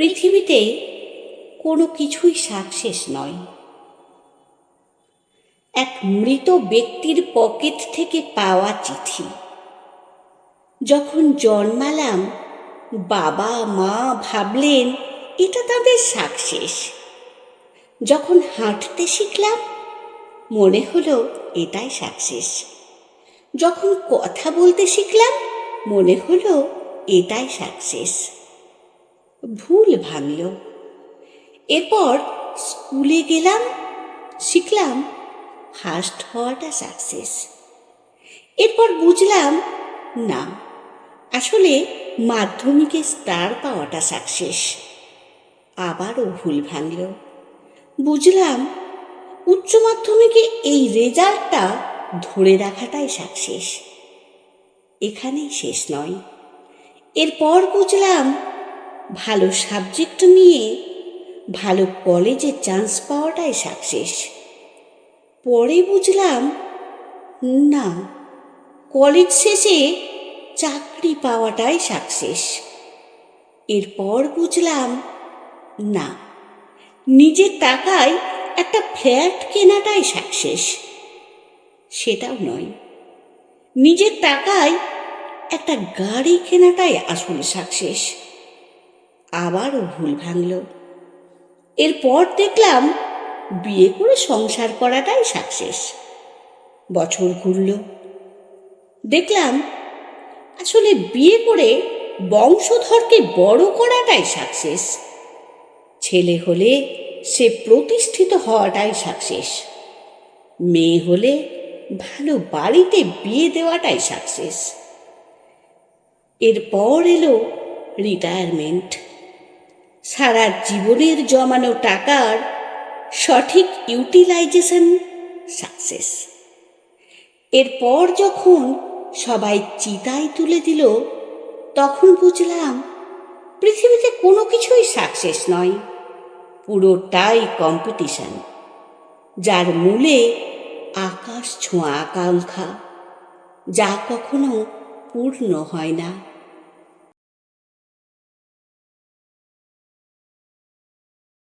পৃথিবীতে কোনো কিছুই সাকসেস নয়। এক মৃত ব্যক্তির পকেট থেকে পাওয়া চিঠি। যখন জন্মালাম বাবা মা ভাবলেন এটা তাদের সাকসেস। যখন হাঁটতে শিখলাম মনে হলো এটাই সাকসেস। যখন কথা বলতে শিখলাম মনে হলো এটাই সাকসেস। ভুল ভাঙল। এরপর স্কুলে গেলাম, শিখলাম ফার্স্ট হওয়াটা সাকসেস। এরপর বুঝলাম না, আসলে মাধ্যমিকে স্টার পাওয়াটা সাকসেস। আবারও ভুল ভাঙল। বুঝলাম উচ্চ মাধ্যমিকে এই রেজাল্টটা ধরে রাখাটাই সাকসেস। এখানেই শেষ নয়। এরপর বুঝলাম ভালো সাবজেক্ট নিয়ে ভালো কলেজে চান্স পাওয়াটাই সাকসেস। পরে বুঝলাম না, কলেজ শেষে চাকরি পাওয়াটাই সাকসেস। এরপর বুঝলাম না, নিজের টাকায় একটা ফ্ল্যাট কেনাটাই সাকসেস। সেটাও নয়, নিজের টাকায় একটা গাড়ি কেনাটাই আসল সাকসেস। আবারও ভুল ভাঙল। এরপর দেখলাম বিয়ে করে সংসার করাটাই সাকসেস। বছর ঘুরল, দেখলাম আসলে বিয়ে করে বংশধরকে বড় করাটাই সাকসেস। ছেলে হলে সে প্রতিষ্ঠিত হওয়াটাই সাকসেস। মেয়ে হলে ভালো বাড়িতে বিয়ে দেওয়াটাই সাকসেস। এরপর এলো রিটায়ারমেন্ট। সারা জীবনের জমানো টাকার সঠিক ইউটিলাইজেশন সাকসেস। এরপর যখন সবাই চিতায় তুলে দিল তখন বুঝলাম পৃথিবীতে কোনো কিছুই সাকসেস নয়, পুরোটাই কম্পিটিশন, যার মূলে আকাশ ছোঁয়া আকাঙ্ক্ষা, যা কখনো পূর্ণ হয় না।